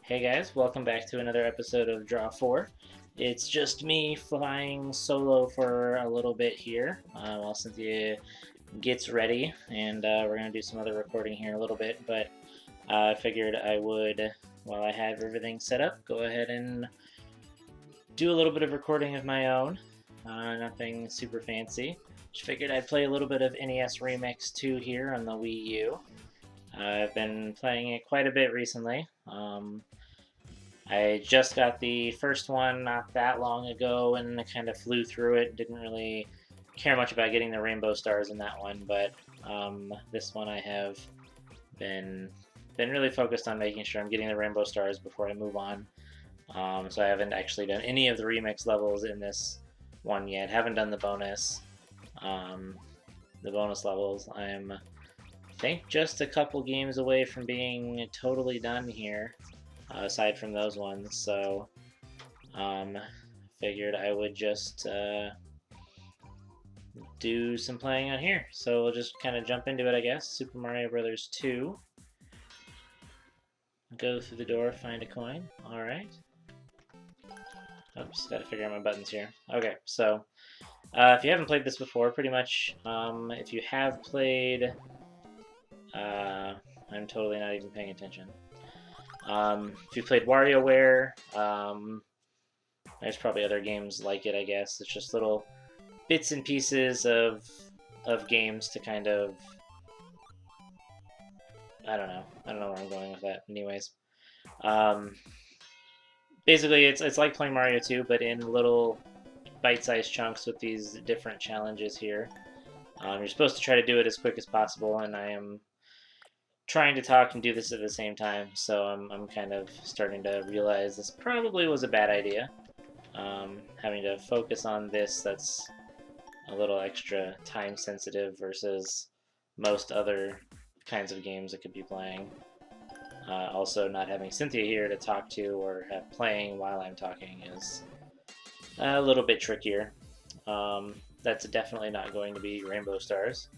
Hey guys, welcome back to another episode of DrawFour. It's just me flying solo for a little bit here while Cynthia gets ready, and we're going to do some other recording here in a little bit, but I figured I would, while I have everything set up, go ahead and do a little bit of recording of my own. Nothing super fancy. Just figured I'd play a little bit of NES Remix 2 here on the Wii U. I've been playing it quite a bit recently. I just got the first one not that long ago and kind of flew through it. Didn't really care much about getting the rainbow stars in that one, but this one I have been really focused on making sure I'm getting the rainbow stars before I move on. So I haven't actually done any of the remix levels in this one yet. Haven't done the bonus levels. I'm, I think, just a couple games away from being totally done here. Aside from those ones, so figured I would just do some playing on here. So we'll just kind of jump into it, I guess. Super Mario Brothers 2. Go through the door, find a coin. All right. Oops, gotta figure out my buttons here. Okay, so if you haven't played this before, pretty much, if you have played, I'm totally not even paying attention. If you played WarioWare, there's probably other games like it, I guess. It's just little bits and pieces of games to kind of... I don't know where I'm going with that. Anyways. Basically, it's like playing Mario 2, but in little bite-sized chunks with these different challenges here. You're supposed to try to do it as quick as possible, and I am trying to talk and do this at the same time, so I'm kind of starting to realize this probably was a bad idea. Having to focus on this that's a little extra time sensitive versus most other kinds of games I could be playing. Also, not having Cynthia here to talk to or have playing while I'm talking is a little bit trickier. That's definitely not going to be rainbow stars.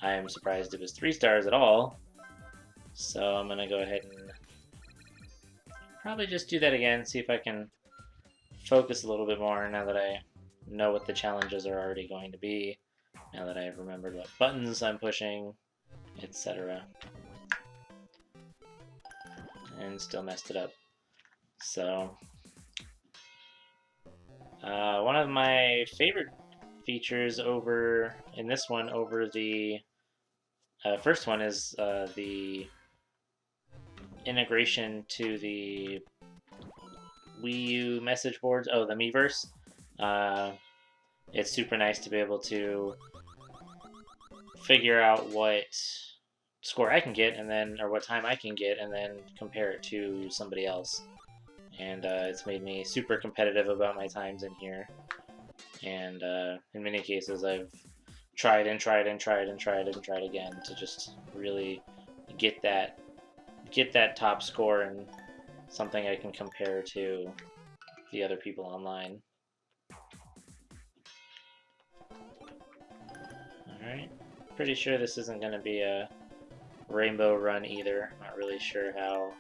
I am surprised it was 3 stars at all. So I'm going to go ahead and probably just do that again, see if I can focus a little bit more now that I know what the challenges are already going to be, now that I've remembered what buttons I'm pushing, etc. And still messed it up. So, one of my favorite features in this one over the first one is the integration to the Wii U message boards. Oh, the Miiverse. It's super nice to be able to figure out what score I can get, and then, or what time I can get, and then compare it to somebody else. And it's made me super competitive about my times in here. And in many cases, I've tried and tried and tried and tried and tried again to just really get that top score and something I can compare to the other people online. Alright, pretty sure this isn't going to be a rainbow run either. Not really sure how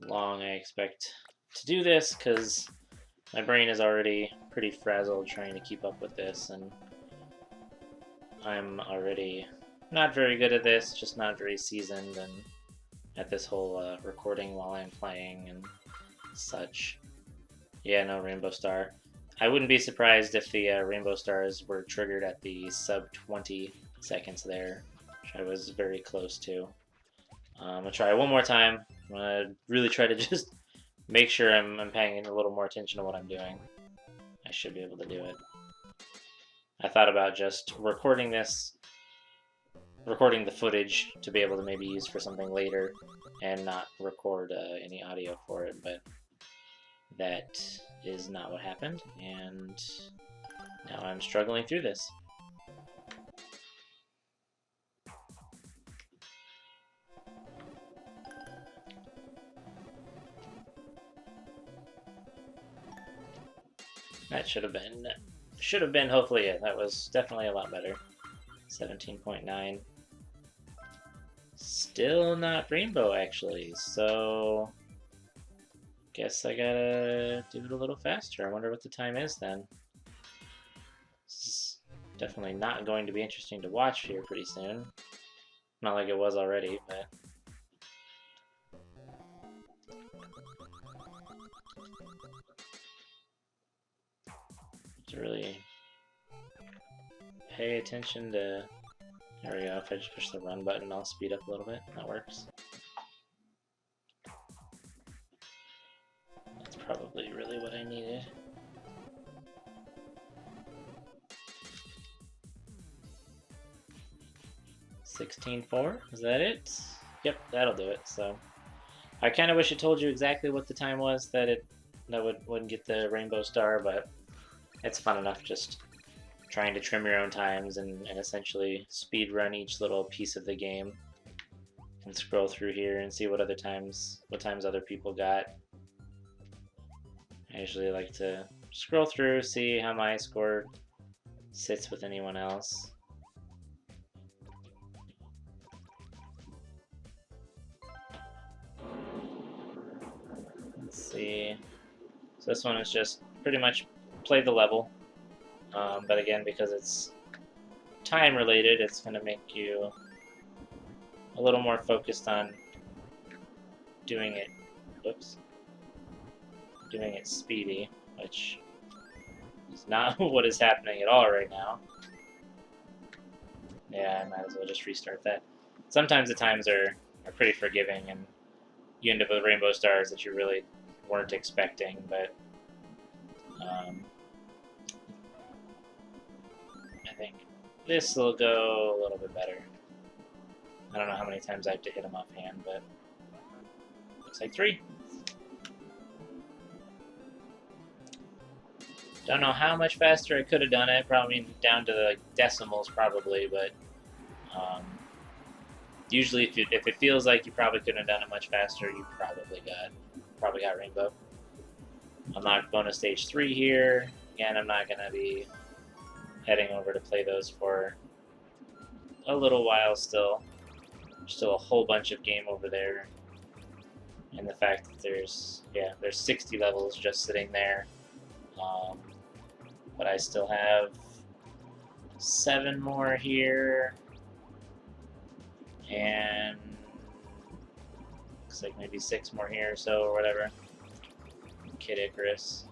long I expect to do this, because my brain is already pretty frazzled trying to keep up with this, and I'm already not very good at this, just not very seasoned, and at this whole recording while I'm playing and such. Yeah, no rainbow star. I wouldn't be surprised if the rainbow stars were triggered at the sub 20 seconds there, which I was very close to. I'm gonna try one more time. I'm gonna really try to just make sure I'm paying a little more attention to what I'm doing. I should be able to do it. I thought about just recording the footage to be able to maybe use for something later and not record any audio for it, but that is not what happened, and now I'm struggling through this. That should have been hopefully it. That was definitely a lot better. 17.9. Still not rainbow, actually, so Guess I gotta do it a little faster. I wonder what the time is then. This is definitely not going to be interesting to watch here pretty soon. Not like it was already, but... to really pay attention to... There we go, if I just push the run button, I'll speed up a little bit. That works. That's probably really what I needed. $16.4? Is that it? Yep, that'll do it. So I kind of wish it told you exactly what the time was that wouldn't get the rainbow star, but it's fun enough just trying to trim your own times and essentially speed run each little piece of the game and scroll through here and see what times other people got. I usually like to scroll through, see how my score sits with anyone else. Let's see. So this one is just pretty much play the level. But again, because it's time related, it's going to make you a little more focused on doing it. Whoops. Doing it speedy, which is not what is happening at all right now. Yeah, I might as well just restart that. Sometimes the times are pretty forgiving, and you end up with rainbow stars that you really weren't expecting, but I think this will go a little bit better. I don't know how many times I have to hit them offhand, but looks like 3. Don't know how much faster I could have done it. Probably down to the decimals, probably. But usually, if it feels like you probably couldn't have done it much faster, you probably got rainbow. I'm not going to stage 3 here. Again, I'm not going to be heading over to play those for a little while still. There's still a whole bunch of game over there, and the fact that there's 60 levels just sitting there. But I still have 7 more here, and looks like maybe 6 more here or so, or whatever. Kid Icarus.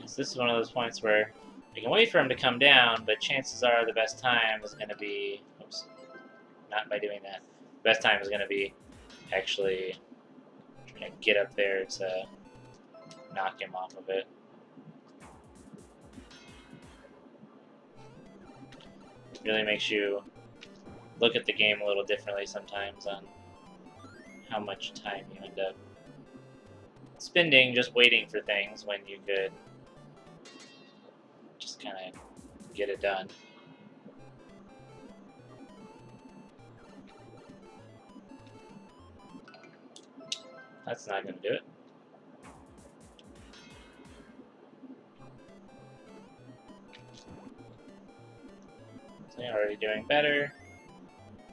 So this is one of those points where you can wait for him to come down, but chances are the best time is going to be... Oops. Not by doing that. The best time is going to be actually trying to get up there to knock him off of it. It really makes you look at the game a little differently sometimes on how much time you end up spending just waiting for things when you could just kind of get it done. That's not going to do it. So you're already doing better.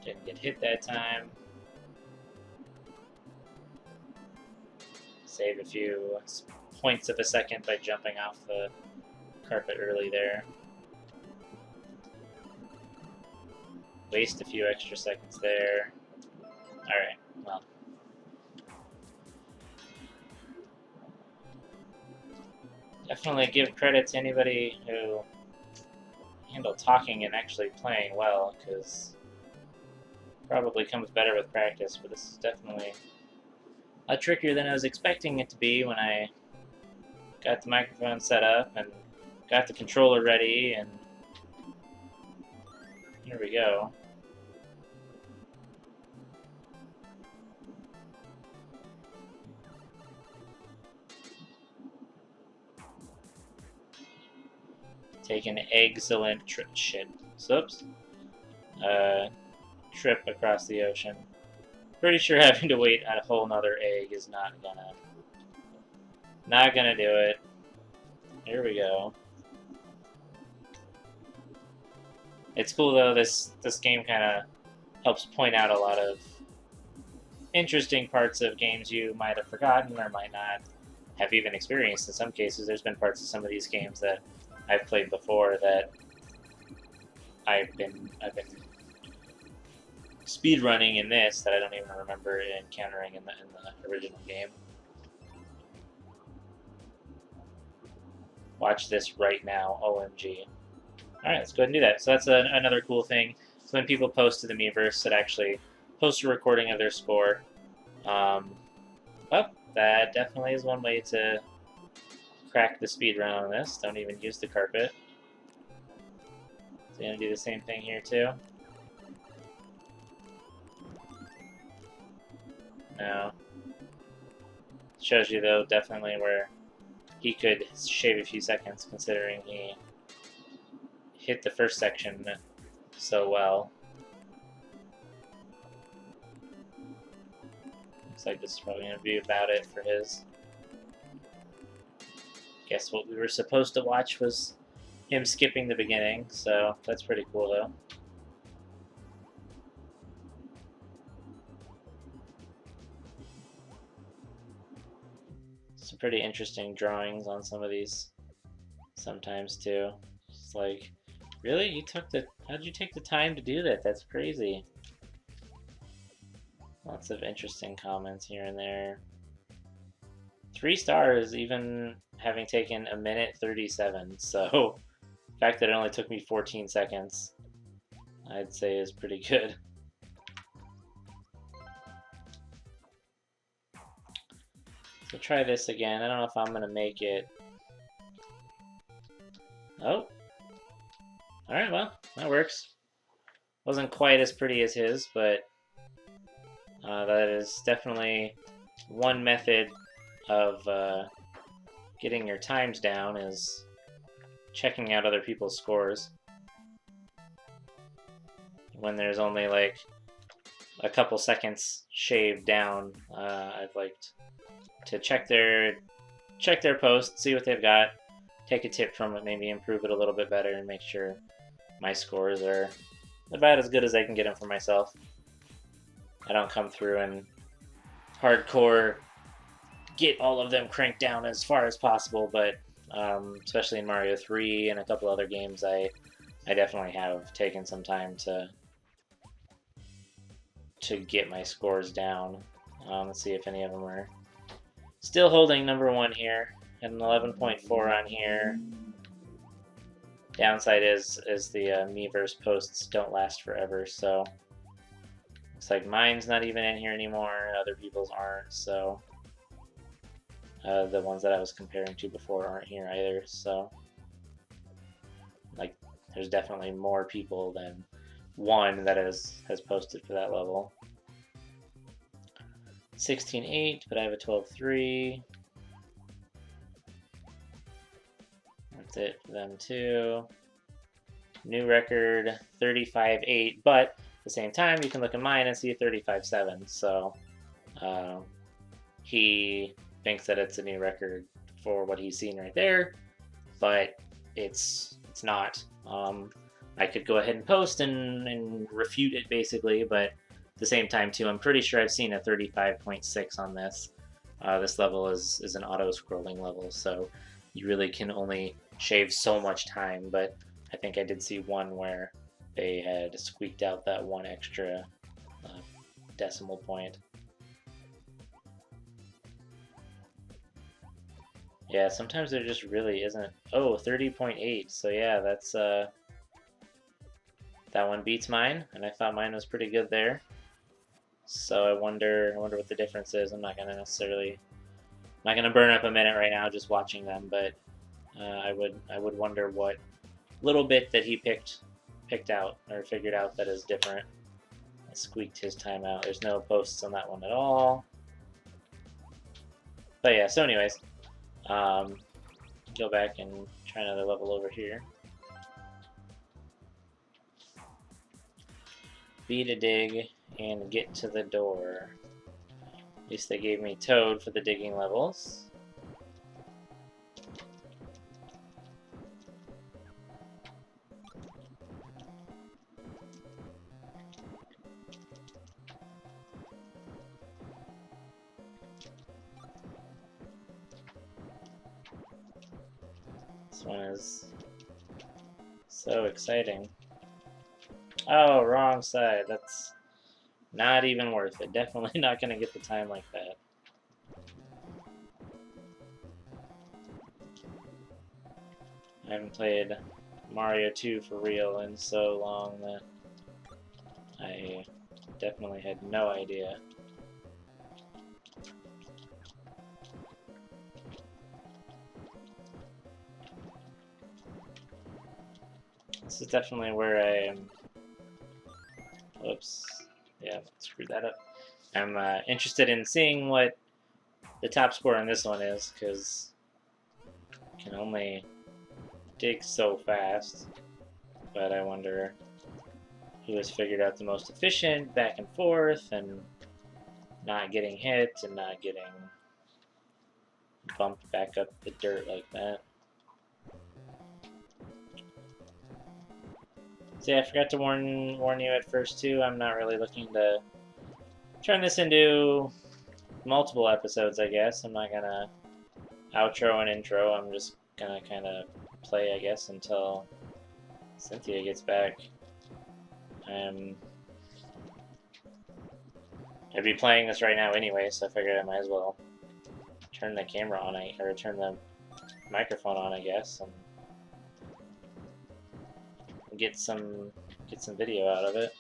Didn't get hit that time. Save a few points of a second by jumping off the carpet early there. Waste a few extra seconds there. Alright, well. Definitely give credit to anybody who handled talking and actually playing well, because probably comes better with practice, but this is definitely a lot trickier than I was expecting it to be when I got the microphone set up and got the controller ready, and here we go. Take an excellent trip across the ocean. Pretty sure having to wait a whole nother egg is not gonna do it. Here we go. It's cool though. This game kind of helps point out a lot of interesting parts of games you might have forgotten or might not have even experienced. In some cases, there's been parts of some of these games that I've played before that I've been speed running in this that I don't even remember encountering in the original game. Watch this right now, OMG. Alright, let's go ahead and do that. So that's another cool thing. So when people post to the Miiverse, it actually posts a recording of their score. Well, that definitely is one way to crack the speed run on this. Don't even use the carpet. So you're going to do the same thing here too. Now, shows you though definitely where he could shave a few seconds considering he hit the first section so well. Looks like this is probably going to be about it for his. Guess what we were supposed to watch was him skipping the beginning, so that's pretty cool though. Some pretty interesting drawings on some of these sometimes too. It's like, really? How'd you take the time to do that? That's crazy. Lots of interesting comments here and there. 3 stars, even having taken 1:37. So, the fact that it only took me 14 seconds, I'd say is pretty good. So try this again. I don't know if I'm gonna make it. Oh. Alright, well, that works. Wasn't quite as pretty as his, but that is definitely one method of getting your times down is checking out other people's scores. When there's only like a couple seconds shaved down, I've liked to check their post, see what they've got, take a tip from it, maybe improve it a little bit better, and make sure my scores are about as good as I can get them for myself. I don't come through and hardcore get all of them cranked down as far as possible, but especially in Mario 3 and a couple other games, I definitely have taken some time to get my scores down. Let's see if any of them are still holding number 1 here, and an 11.4 on here. Downside is the Miiverse posts don't last forever, so looks like mine's not even in here anymore. Other people's aren't, so the ones that I was comparing to before aren't here either. So, like, there's definitely more people than one that has posted for that level. 16.8, but I have a 12.3. That's it for them too. New record 35.8, but at the same time you can look at mine and see a 35.7. So he thinks that it's a new record for what he's seen right there, but it's not. I could go ahead and post and refute it basically, but at the same time too, I'm pretty sure I've seen a 35.6 on this. This level is an auto-scrolling level, so you really can only shave so much time, but I think I did see one where they had squeaked out that one extra decimal point. Yeah, sometimes there just really isn't. Oh, 30.8. So yeah, that's that one beats mine, and I thought mine was pretty good there. So I wonder what the difference is. I'm not gonna burn up a minute right now just watching them, but I would wonder what little bit that he picked out or figured out that is different. I squeaked his time out. There's no posts on that one at all. But yeah, so anyways, go back and try another level over here. Beat a dig and get to the door. At least they gave me Toad for the digging levels. This one is so exciting. Oh, wrong side. That's not even worth it. Definitely not going to get the time like that. I haven't played Mario 2 for real in so long that I definitely had no idea. This is definitely where I am. Whoops. Yeah, screwed that up. I'm interested in seeing what the top score on this one is, because I can only dig so fast. But I wonder who has figured out the most efficient back and forth and not getting hit and not getting bumped back up the dirt like that. See, I forgot to warn you at first too. I'm not really looking to turn this into multiple episodes, I guess. I'm not gonna outro and intro. I'm just gonna kind of play, I guess, until Cynthia gets back. I'd be playing this right now anyway, so I figured I might as well turn the camera on, or turn the microphone on, I guess, and get some video out of it.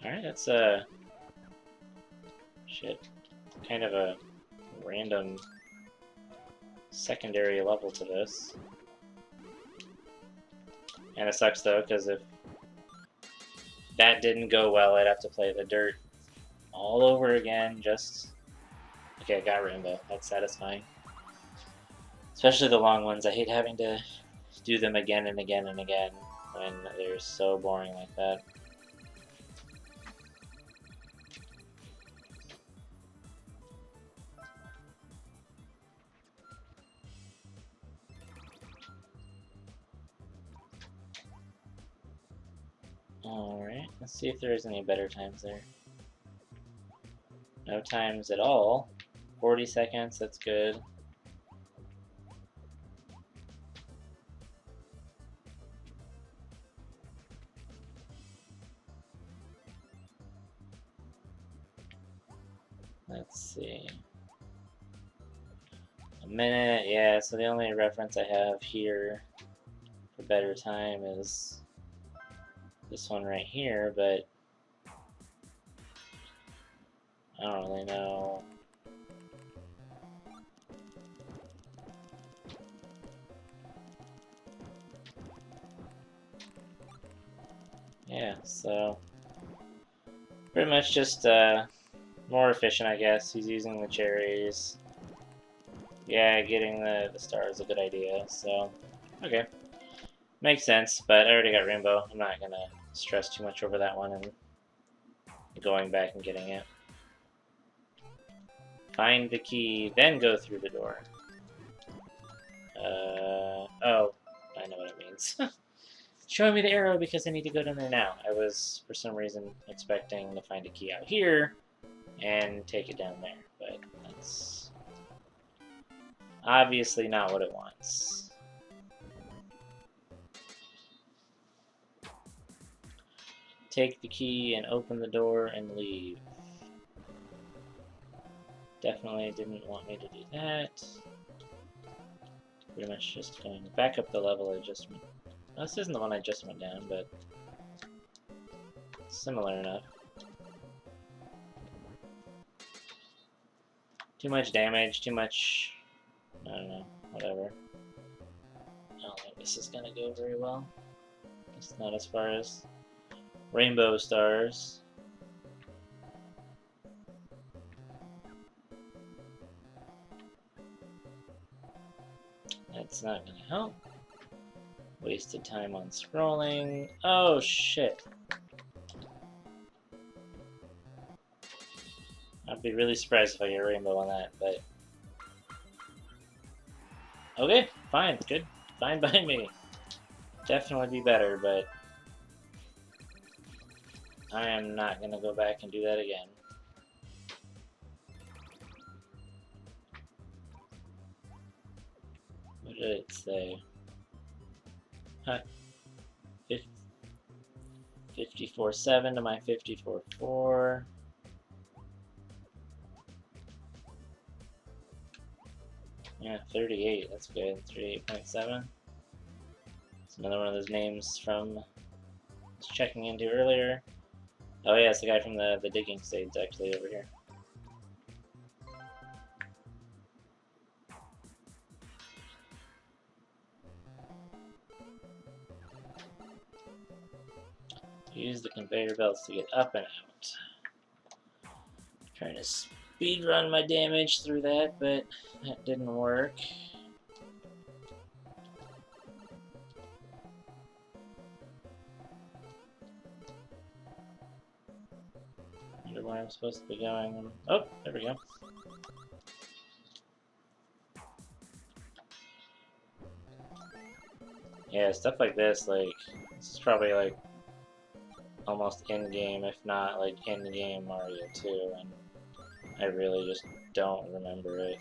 Alright, that's shit, kind of a random secondary level to this. And it sucks though, because if that didn't go well, I'd have to play the dirt all over again, just... Okay, I got Rainbow. That's satisfying. Especially the long ones. I hate having to do them again and again and again when they're so boring like that. Alright, let's see if there's any better times there. No times at all. 40 seconds, that's good. Let's see. A minute, yeah, so the only reference I have here for better time is this one right here, but I don't really know. Yeah, so pretty much just more efficient, I guess. He's using the cherries. Yeah, getting the star is a good idea, so okay. Makes sense, but I already got Rainbow. I'm not gonna stress too much over that one and going back and getting it. Find the key, then go through the door. Oh, I know what it means. Showing me the arrow because I need to go down there now. I was, for some reason, expecting to find a key out here and take it down there, but that's obviously not what it wants. Take the key and open the door and leave. Definitely didn't want me to do that. Pretty much just going back up the level I just went. Well, this isn't the one I just went down, but similar enough. Too much damage, too much... I don't know, whatever. I don't think this is gonna go very well. It's not as far as rainbow stars. That's not gonna help. Wasted time on scrolling. Oh shit. I'd be really surprised if I get a rainbow on that, but... Okay, fine, good. Fine by me. Definitely be better, but... I am not gonna go back and do that again. did it say? Huh. 54.7 to my 54.4. Yeah, 38. That's good. 38.7. It's another one of those names from I was checking into earlier. Oh yeah, it's the guy from the digging stage actually over here. Use the conveyor belts to get up and out. Trying to speed run my damage through that, but that didn't work. Wonder where I'm supposed to be going. Oh, there we go. Yeah, stuff like this, like, this is probably like almost in-game, if not like in-game Mario 2, and I really just don't remember it.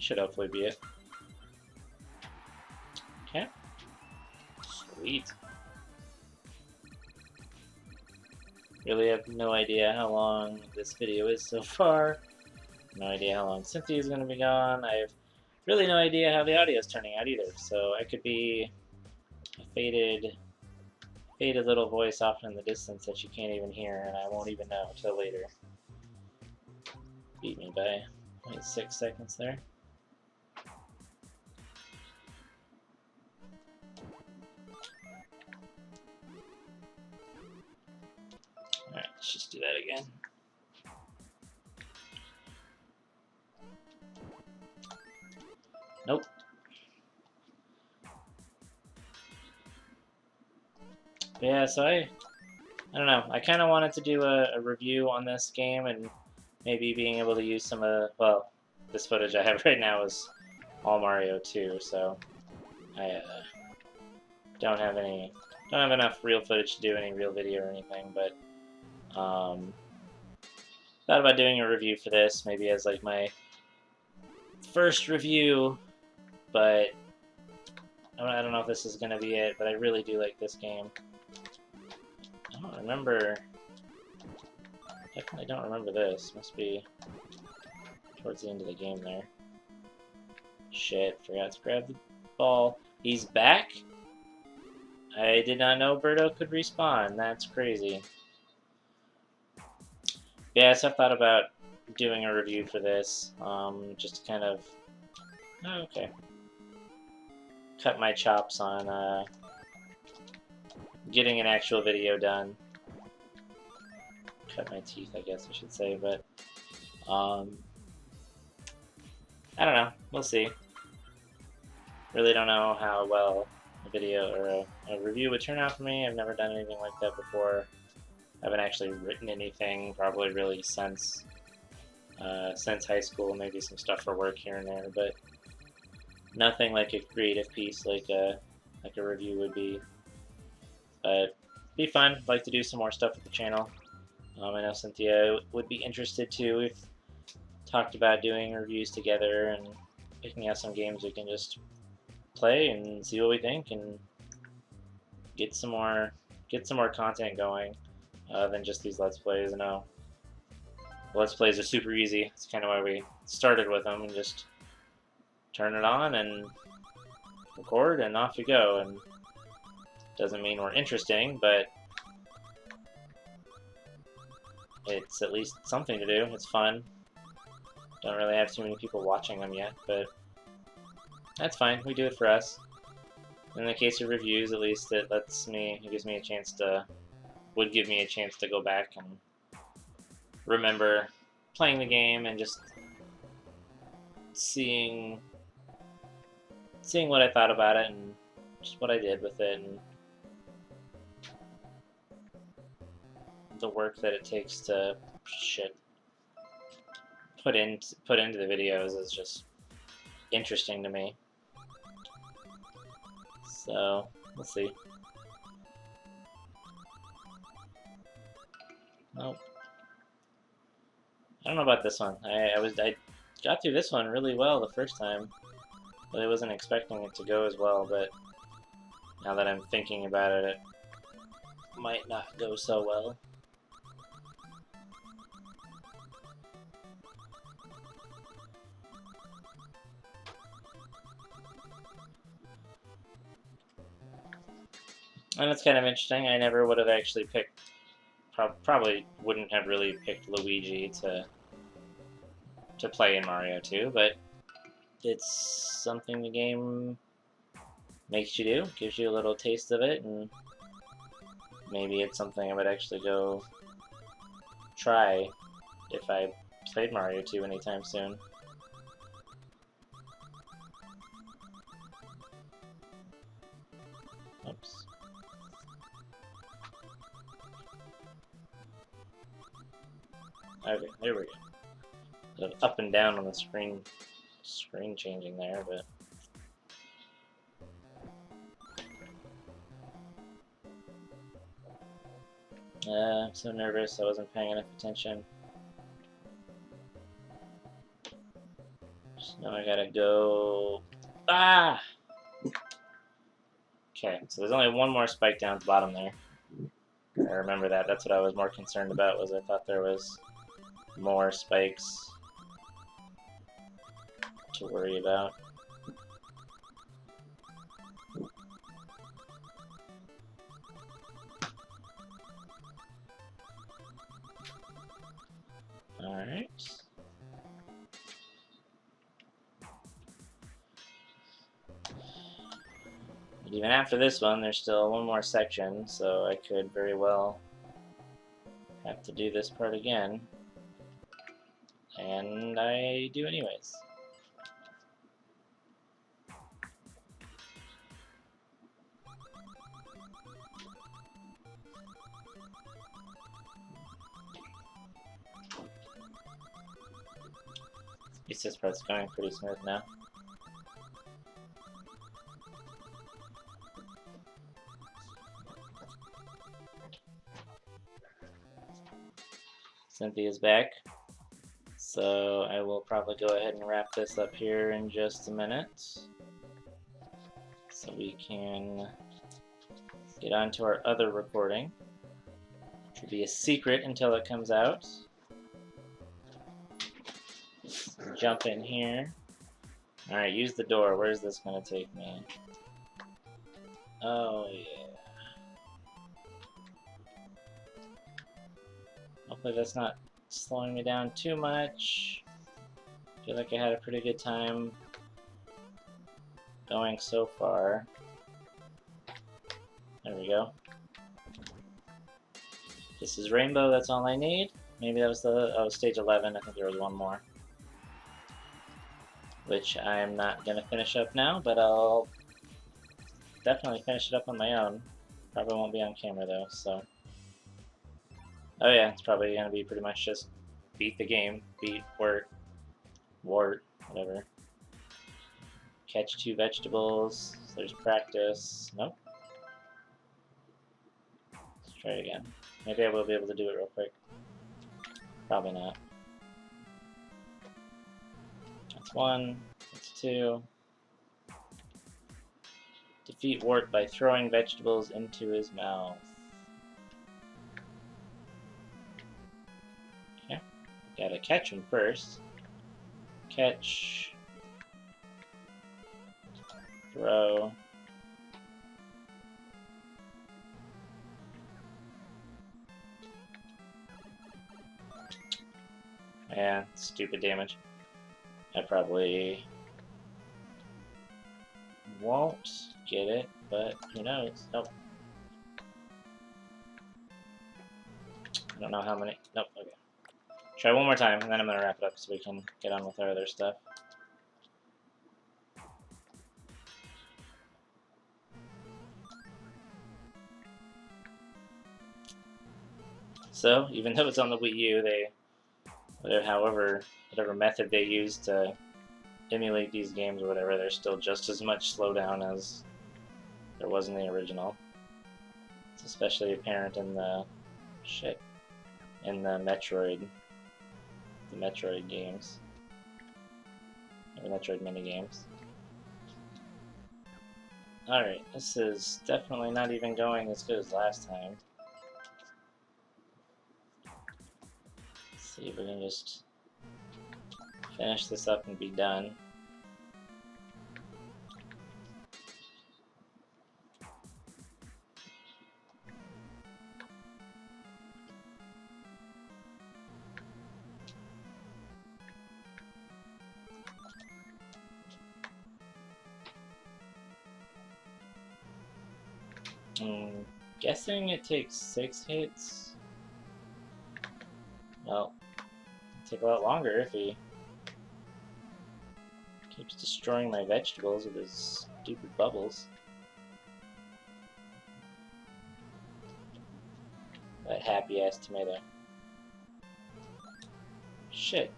Should hopefully be it. Okay. Sweet. Really have no idea how long this video is so far. No idea how long Cynthia is going to be gone. I have really no idea how the audio is turning out either. So I could be a faded little voice off in the distance that you can't even hear, and I won't even know until later. Beat me by 6 seconds there. Alright, let's just do that again. Nope. Yeah, so I don't know. I kind of wanted to do a review on this game and maybe being able to use some of, well, this footage I have right now is all Mario 2, so I don't have enough real footage to do any real video or anything, but thought about doing a review for this, maybe as like my first review, but I don't know if this is going to be it, but I really do like this game. I don't remember, definitely don't remember this, must be towards the end of the game there. Shit, forgot to grab the ball. He's back? I did not know Birdo could respawn, that's crazy. Yeah, so I thought about doing a review for this, just to kind of, oh, okay, cut my chops on getting an actual video done. Cut my teeth, I guess I should say, but I don't know, we'll see. Really don't know how well a video or a review would turn out for me. I've never done anything like that before. I haven't actually written anything probably really since high school, maybe some stuff for work here and there, but nothing like a creative piece like a review would be. But be fun. I'd like to do some more stuff with the channel. I know Cynthia would be interested too. We've talked about doing reviews together and picking out some games we can just play and see what we think and get some more content going than just these Let's Plays. I know Let's Plays are super easy. It's kind of why we started with them, and just turn it on and record and off you go. And doesn't mean we're interesting, but it's at least something to do. It's fun. Don't really have too many people watching them yet, but that's fine. We do it for us. In the case of reviews, at least it gives me a chance to go back and remember playing the game and just seeing what I thought about it and just what I did with it, and the work that it takes to put into the videos is just interesting to me. So we'll see. Nope. don't know about this one. I got through this one really well the first time. But I wasn't expecting it to go as well, but now that I'm thinking about it, it might not go so well. And it's kind of interesting. I never would have actually picked, probably wouldn't have really picked Luigi to play in Mario 2, but it's something the game makes you do, gives you a little taste of it, and maybe it's something I would actually go try if I played Mario 2 anytime soon. Oops. Okay, there we go. Up and down on the screen changing there, but I'm so nervous I wasn't paying enough attention. So now I gotta go. Ah! Okay, so there's only one more spike down at the bottom there. I remember that. That's what I was more concerned about, was I thought there was more spikes to worry about. Alright. But even after this one, there's still one more section, so I could very well have to do this part again. And I do anyways. At least this part's going pretty smooth now. Cynthia's back. So I will probably go ahead and wrap this up here in just a minute, so we can get on to our other recording, which will be a secret until it comes out. Jump in here. Alright, use the door. Where's this going to take me? Oh, yeah. Hopefully that's not slowing me down too much. I feel like I had a pretty good time going so far. There we go. This is Rainbow, that's all I need. Maybe that was stage 11, I think there was one more. Which I'm not going to finish up now, but I'll definitely finish it up on my own. Probably won't be on camera though, so. Oh yeah, it's probably going to be pretty much just beat the game, beat wart, whatever. Catch 2 vegetables, so there's practice. Nope. Let's try it again. Maybe I will be able to do it real quick. Probably not. That's 1, that's 2. Defeat Wart by throwing vegetables into his mouth. Okay, gotta catch him first. Catch. Throw. Yeah, stupid damage. I probably won't get it, but who knows? Nope. I don't know how many. Nope, okay. Try one more time, and then I'm going to wrap it up so we can get on with our other stuff. So, even though it's on the Wii U, whatever method they use to emulate these games or whatever, there's still just as much slowdown as there was in the original. It's especially apparent in the Metroid Metroid games. The Metroid minigames. Alright, this is definitely not even going as good as last time. Let's see if we can just finish this up and be done. I'm guessing it takes 6 hits. Well, it'll take a lot longer if he keeps destroying my vegetables with his stupid bubbles. That happy ass tomato. Shit.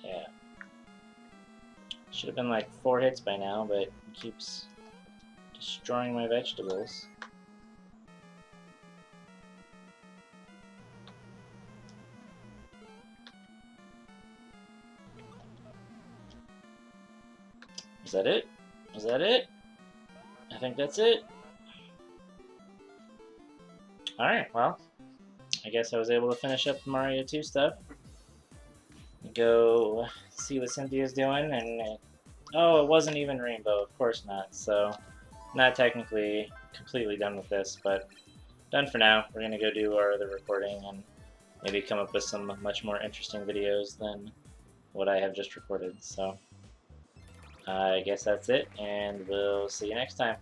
Yeah. Should have been like 4 hits by now, but he keeps destroying my vegetables. Is that it? Is that it? I think that's it. Alright, well, I guess I was able to finish up the Mario 2 stuff. Go see what Cynthia's doing, and oh, it wasn't even Rainbow, of course not, so not technically completely done with this, but done for now. We're going to go do our other recording and maybe come up with some much more interesting videos than what I have just recorded, so I guess that's it, and we'll see you next time.